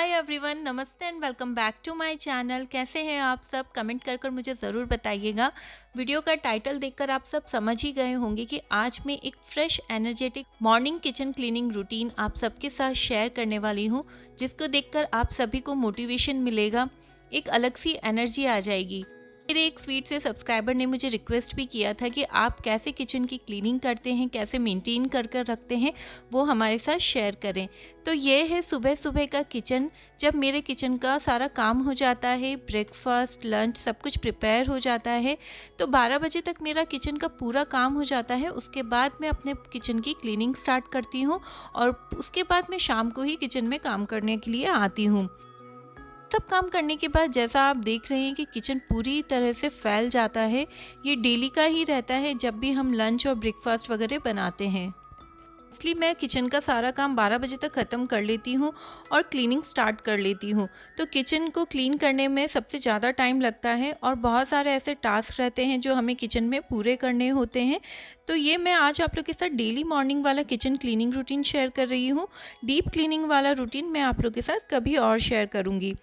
हाय everyone, नमस्ते and welcome back to my channel. कैसे हैं आप सब? कमेंट कर मुझे ज़रूर बताइएगा। वीडियो का टाइटल देखकर आप सब समझ ही गए होंगे कि आज मैं एक fresh energetic morning kitchen cleaning routine आप सबके साथ शेयर करने वाली हूं, जिसको देखकर आप सभी को मोटिवेशन मिलेगा, एक अलग सी एनर्जी आ जाएगी। मेरे एक स्वीट से सब्सक्राइबर ने मुझे रिक्वेस्ट भी किया था कि आप कैसे किचन की क्लीनिंग करते हैं, कैसे मेंटेन कर रखते हैं, वो हमारे साथ शेयर करें। तो ये है सुबह सुबह का किचन। जब मेरे किचन का सारा काम हो जाता है, ब्रेकफास्ट, लंच सब कुछ प्रिपेयर हो जाता है, तो 12 बजे तक मेरा किचन का पूरा काम हो जाता है। उसके बाद मैं अपने किचन की क्लीनिंग स्टार्ट करती हूँ और उसके बाद मैं शाम को ही किचन में काम करने के लिए आती हूँ। सब काम करने के बाद जैसा आप देख रहे हैं कि किचन पूरी तरह से फैल जाता है। ये डेली का ही रहता है जब भी हम लंच और ब्रेकफास्ट वगैरह बनाते हैं। इसलिए मैं किचन का सारा काम 12 बजे तक ख़त्म कर लेती हूँ और क्लीनिंग स्टार्ट कर लेती हूँ। तो किचन को क्लीन करने में सबसे ज़्यादा टाइम लगता है और बहुत सारे ऐसे टास्क रहते हैं जो हमें किचन में पूरे करने होते हैं। तो ये मैं आज आप लोग के साथ डेली मॉर्निंग वाला किचन क्लीनिंग रूटीन शेयर कर रही हूँ। डीप क्लीनिंग वाला रूटीन मैं आप लोग के साथ कभी और शेयर करूँगी,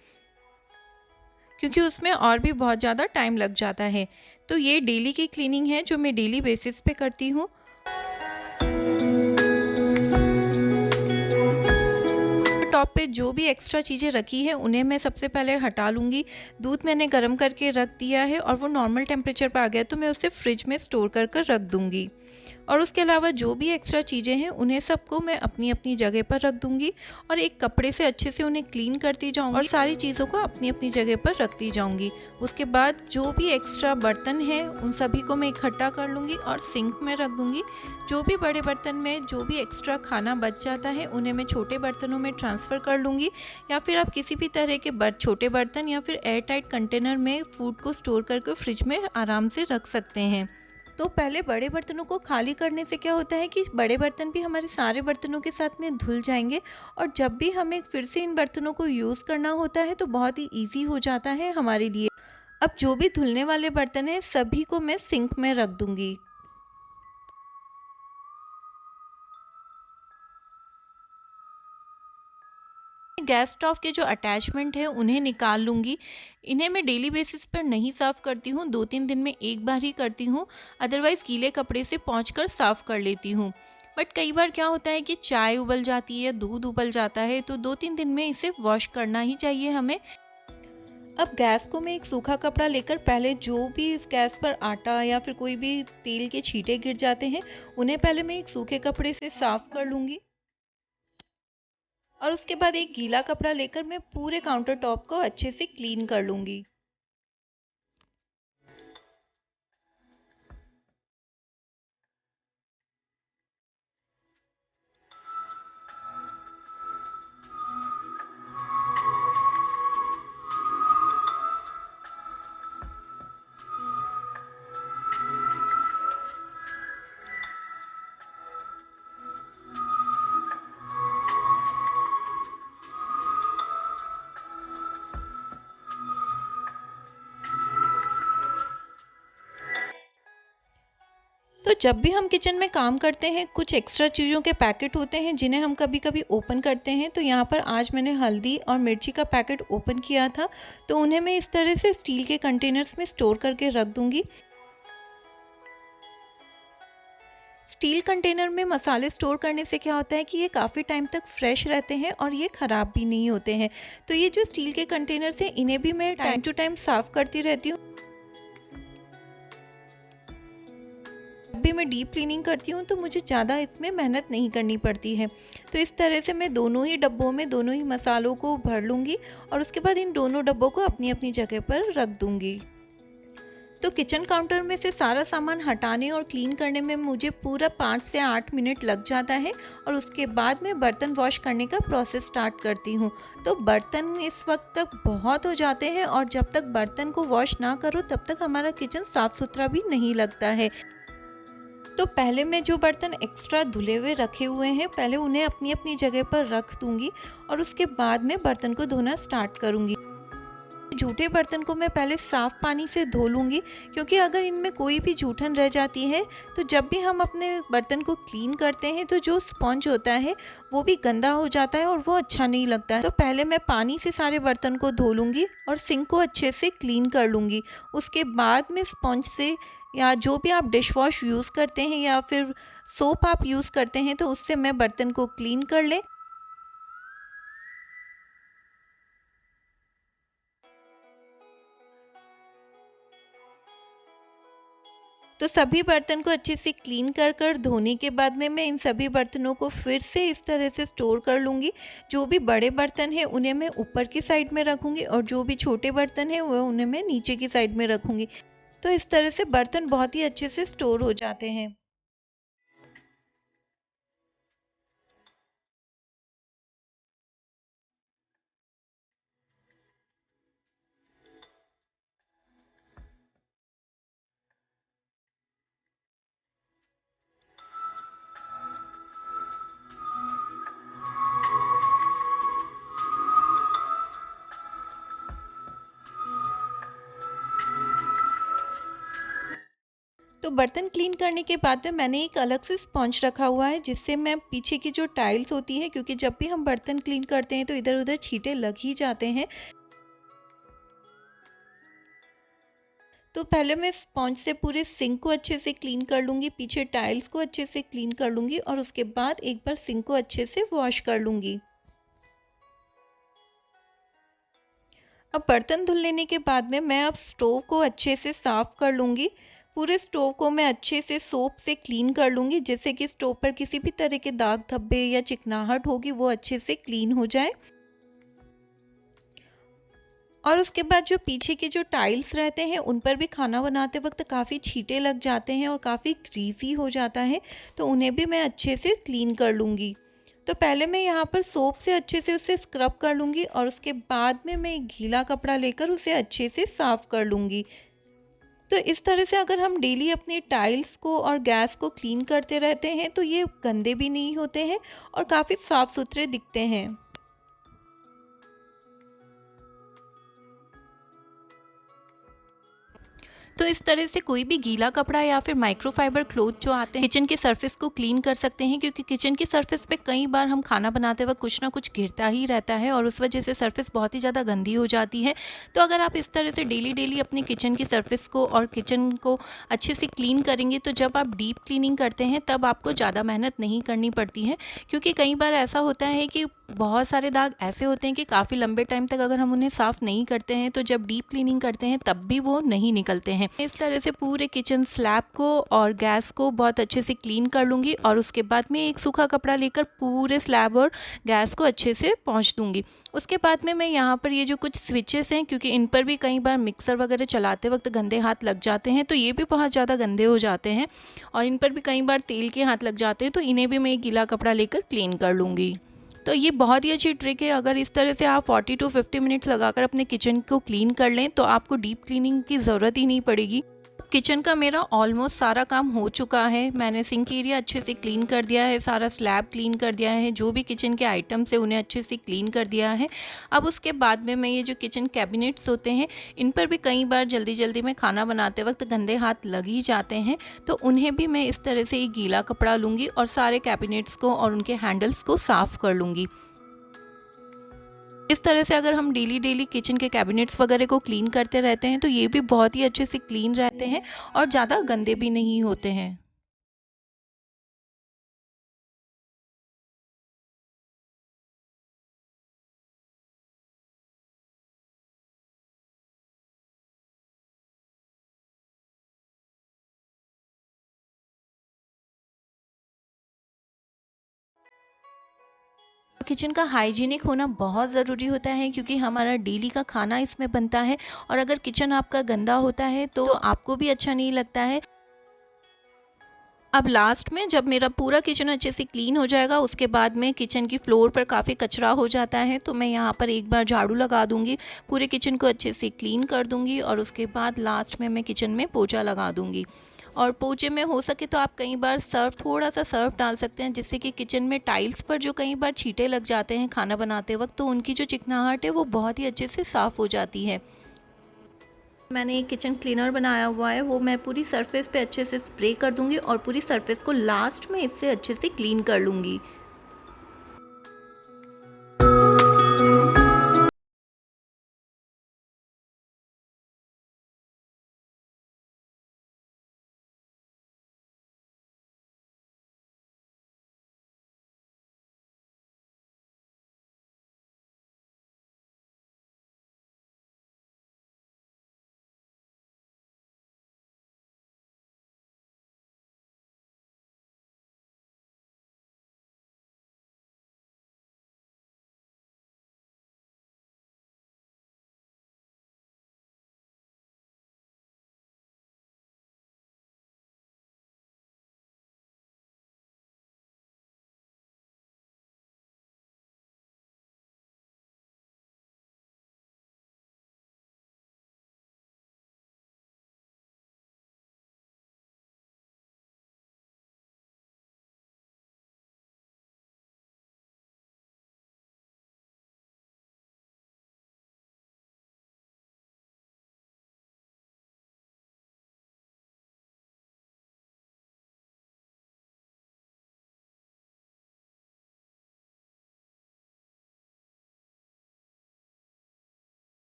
क्योंकि उसमें और भी बहुत ज़्यादा टाइम लग जाता है। तो ये डेली की क्लीनिंग है जो मैं डेली बेसिस पे करती हूँ। टॉप पे जो भी एक्स्ट्रा चीज़ें रखी है उन्हें मैं सबसे पहले हटा लूँगी। दूध मैंने गर्म करके रख दिया है और वो नॉर्मल टेम्परेचर पर आ गया, तो मैं उसे फ्रिज में स्टोर कर रख दूँगी। और उसके अलावा जो भी एक्स्ट्रा चीज़ें हैं उन्हें सबको मैं अपनी अपनी जगह पर रख दूँगी और एक कपड़े से अच्छे से उन्हें क्लीन करती जाऊँगी और सारी चीज़ों को अपनी अपनी जगह पर रखती जाऊँगी। उसके बाद जो भी एक्स्ट्रा बर्तन हैं उन सभी को मैं इकट्ठा कर लूँगी और सिंक में रख दूँगी। जो भी बड़े बर्तन में जो भी एक्स्ट्रा खाना बच जाता है उन्हें मैं छोटे बर्तनों में ट्रांसफ़र कर लूँगी, या फिर आप किसी भी तरह के छोटे बर्तन या फिर एयर टाइट कंटेनर में फूड को स्टोर करके फ्रिज में आराम से रख सकते हैं। तो पहले बड़े बर्तनों को खाली करने से क्या होता है कि बड़े बर्तन भी हमारे सारे बर्तनों के साथ में धुल जाएंगे और जब भी हमें फिर से इन बर्तनों को यूज़ करना होता है तो बहुत ही ईजी हो जाता है हमारे लिए। अब जो भी धुलने वाले बर्तन हैं सभी को मैं सिंक में रख दूँगी। गैस स्टोव के जो अटैचमेंट है उन्हें निकाल लूँगी। इन्हें मैं डेली बेसिस पर नहीं साफ़ करती हूँ, 2-3 दिन में एक बार ही करती हूँ। अदरवाइज़ गीले कपड़े से पोंछ कर साफ़ कर लेती हूँ। बट कई बार क्या होता है कि चाय उबल जाती है या दूध उबल जाता है, तो 2-3 दिन में इसे वॉश करना ही चाहिए हमें। अब गैस को मैं एक सूखा कपड़ा लेकर पहले जो भी इस गैस पर आटा या फिर कोई भी तेल के छींटे गिर जाते हैं उन्हें पहले मैं एक सूखे कपड़े से साफ़ कर लूँगी और उसके बाद एक गीला कपड़ा लेकर मैं पूरे काउंटर टॉप को अच्छे से क्लीन कर लूँगी। तो जब भी हम किचन में काम करते हैं कुछ एक्स्ट्रा चीज़ों के पैकेट होते हैं जिन्हें हम कभी कभी ओपन करते हैं। तो यहाँ पर आज मैंने हल्दी और मिर्ची का पैकेट ओपन किया था, तो उन्हें मैं इस तरह से स्टील के कंटेनर्स में स्टोर करके रख दूँगी। स्टील कंटेनर में मसाले स्टोर करने से क्या होता है कि ये काफ़ी टाइम तक फ्रेश रहते हैं और ये ख़राब भी नहीं होते हैं। तो ये जो स्टील के कंटेनर्स हैं इन्हें भी मैं टाइम टू टाइम साफ़ करती रहती हूँ। जब भी मैं डीप क्लीनिंग करती हूँ तो मुझे ज़्यादा इसमें मेहनत नहीं करनी पड़ती है। तो इस तरह से मैं दोनों ही डब्बों में दोनों ही मसालों को भर लूँगी और उसके बाद इन दोनों डब्बों को अपनी अपनी जगह पर रख दूँगी। तो किचन काउंटर में से सारा सामान हटाने और क्लीन करने में मुझे पूरा 5 से 8 मिनट लग जाता है और उसके बाद मैं बर्तन वॉश करने का प्रोसेस स्टार्ट करती हूँ। तो बर्तन इस वक्त तक बहुत हो जाते हैं और जब तक बर्तन को वॉश ना करो तब तक हमारा किचन साफ़ सुथरा भी नहीं लगता है। तो पहले मैं जो बर्तन एक्स्ट्रा धुले हुए रखे हुए हैं पहले उन्हें अपनी अपनी जगह पर रख दूँगी और उसके बाद मैं बर्तन को धोना स्टार्ट करूँगी। जूठे बर्तन को मैं पहले साफ़ पानी से धो लूँगी, क्योंकि अगर इनमें कोई भी जूठन रह जाती है तो जब भी हम अपने बर्तन को क्लीन करते हैं तो जो स्पंज होता है वो भी गंदा हो जाता है और वो अच्छा नहीं लगता है। तो पहले मैं पानी से सारे बर्तन को धो लूँगी और सिंक को अच्छे से क्लीन कर लूँगी। उसके बाद में स्पंज से या जो भी आप डिश वॉश यूज़ करते हैं या फिर सोप आप यूज़ करते हैं तो उससे मैं बर्तन को क्लीन कर लें। तो सभी बर्तन को अच्छे से क्लीन कर धोने के बाद में मैं इन सभी बर्तनों को फिर से इस तरह से स्टोर कर लूँगी। जो भी बड़े बर्तन हैं उन्हें मैं ऊपर की साइड में रखूँगी और जो भी छोटे बर्तन हैं वो उन्हें मैं नीचे की साइड में रखूँगी। तो इस तरह से बर्तन बहुत ही अच्छे से स्टोर हो जाते हैं। तो बर्तन क्लीन करने के बाद में मैंने एक अलग से स्पंज रखा हुआ है, जिससे मैं पीछे की जो टाइल्स होती है, क्योंकि जब भी हम बर्तन क्लीन करते हैं तो इधर उधर छींटे लग ही जाते हैं, तो पहले मैं स्पंज से पूरे सिंक को अच्छे से क्लीन कर लूँगी, पीछे टाइल्स को अच्छे से क्लीन कर लूँगी और उसके बाद एक बार सिंक को अच्छे से वॉश कर लूँगी। अब बर्तन धुल लेने के बाद में मैं अब स्टोव को अच्छे से साफ़ कर लूँगी। पूरे स्टोव को मैं अच्छे से सोप से क्लीन कर लूँगी, जिससे कि स्टोव पर किसी भी तरह के दाग धब्बे या चिकनाहट होगी वो अच्छे से क्लीन हो जाए। और उसके बाद जो पीछे के जो टाइल्स रहते हैं उन पर भी खाना बनाते वक्त काफ़ी छींटे लग जाते हैं और काफ़ी ग्रीसी हो जाता है, तो उन्हें भी मैं अच्छे से क्लीन कर लूँगी। तो पहले मैं यहाँ पर सोप से अच्छे से उसे स्क्रब कर लूँगी और उसके बाद में मैं एक गीला कपड़ा लेकर उसे अच्छे से साफ़ कर लूँगी। तो इस तरह से अगर हम डेली अपने टाइल्स को और गैस को क्लीन करते रहते हैं तो ये गंदे भी नहीं होते हैं और काफ़ी साफ़ सुथरे दिखते हैं। तो इस तरह से कोई भी गीला कपड़ा या फिर माइक्रोफाइबर क्लॉथ जो आते हैं किचन के सरफेस को क्लीन कर सकते हैं, क्योंकि किचन की सरफेस पे कई बार हम खाना बनाते वक्त कुछ ना कुछ गिरता ही रहता है और उस वजह से सरफेस बहुत ही ज़्यादा गंदी हो जाती है। तो अगर आप इस तरह से डेली अपनी किचन की सरफेस को और किचन को अच्छे से क्लीन करेंगे तो जब आप डीप क्लीनिंग करते हैं तब आपको ज़्यादा मेहनत नहीं करनी पड़ती है, क्योंकि कई बार ऐसा होता है कि बहुत सारे दाग ऐसे होते हैं कि काफ़ी लंबे टाइम तक अगर हम उन्हें साफ़ नहीं करते हैं तो जब डीप क्लीनिंग करते हैं तब भी वो नहीं निकलते हैं। इस तरह से पूरे किचन स्लैब को और गैस को बहुत अच्छे से क्लीन कर लूँगी और उसके बाद में एक सूखा कपड़ा लेकर पूरे स्लैब और गैस को अच्छे से पोंछ दूँगी। उसके बाद में मैं यहाँ पर ये जो कुछ स्विचेस हैं, क्योंकि इन पर भी कई बार मिक्सर वगैरह चलाते वक्त गंदे हाथ लग जाते हैं, तो ये भी बहुत ज़्यादा गंदे हो जाते हैं और इन पर भी कई बार तेल के हाथ लग जाते हैं, तो इन्हें भी मैं एक गीला कपड़ा लेकर क्लीन कर लूँगी। तो ये बहुत ही अच्छी ट्रिक है। अगर इस तरह से आप 40 to 50 मिनट्स लगाकर अपने किचन को क्लीन कर लें तो आपको डीप क्लीनिंग की ज़रूरत ही नहीं पड़ेगी। किचन का मेरा ऑलमोस्ट सारा काम हो चुका है। मैंने सिंक एरिया अच्छे से क्लीन कर दिया है, सारा स्लैब क्लीन कर दिया है, जो भी किचन के आइटम्स है उन्हें अच्छे से क्लीन कर दिया है। अब उसके बाद में मैं ये जो किचन कैबिनेट्स होते हैं इन पर भी कई बार जल्दी में खाना बनाते वक्त गंदे हाथ लग ही जाते हैं, तो उन्हें भी मैं इस तरह से एक गीला कपड़ा लूँगी और सारे कैबिनेट्स को और उनके हैंडल्स को साफ़ कर लूँगी। इस तरह से अगर हम डेली किचन के कैबिनेट्स वगैरह को क्लीन करते रहते हैं तो ये भी बहुत ही अच्छे से क्लीन रहते हैं और ज़्यादा गंदे भी नहीं होते हैं। किचन का हाइजीनिक होना बहुत ज़रूरी होता है, क्योंकि हमारा डेली का खाना इसमें बनता है और अगर किचन आपका गंदा होता है तो आपको भी अच्छा नहीं लगता है। अब लास्ट में जब मेरा पूरा किचन अच्छे से क्लीन हो जाएगा उसके बाद में किचन की फ्लोर पर काफ़ी कचरा हो जाता है, तो मैं यहाँ पर एक बार झाड़ू लगा दूँगी, पूरे किचन को अच्छे से क्लीन कर दूँगी और उसके बाद लास्ट में मैं किचन में पोंछा लगा दूँगी। और पोंछे में हो सके तो आप कई बार थोड़ा सा सर्फ डाल सकते हैं, जिससे कि किचन में टाइल्स पर जो कई बार छींटे लग जाते हैं खाना बनाते वक्त, तो उनकी जो चिकनाहट है वो बहुत ही अच्छे से साफ़ हो जाती है। मैंने एक किचन क्लीनर बनाया हुआ है, वो मैं पूरी सरफेस पे अच्छे से स्प्रे कर दूंगी और पूरी सरफेस को लास्ट में इससे अच्छे से क्लीन कर लूँगी।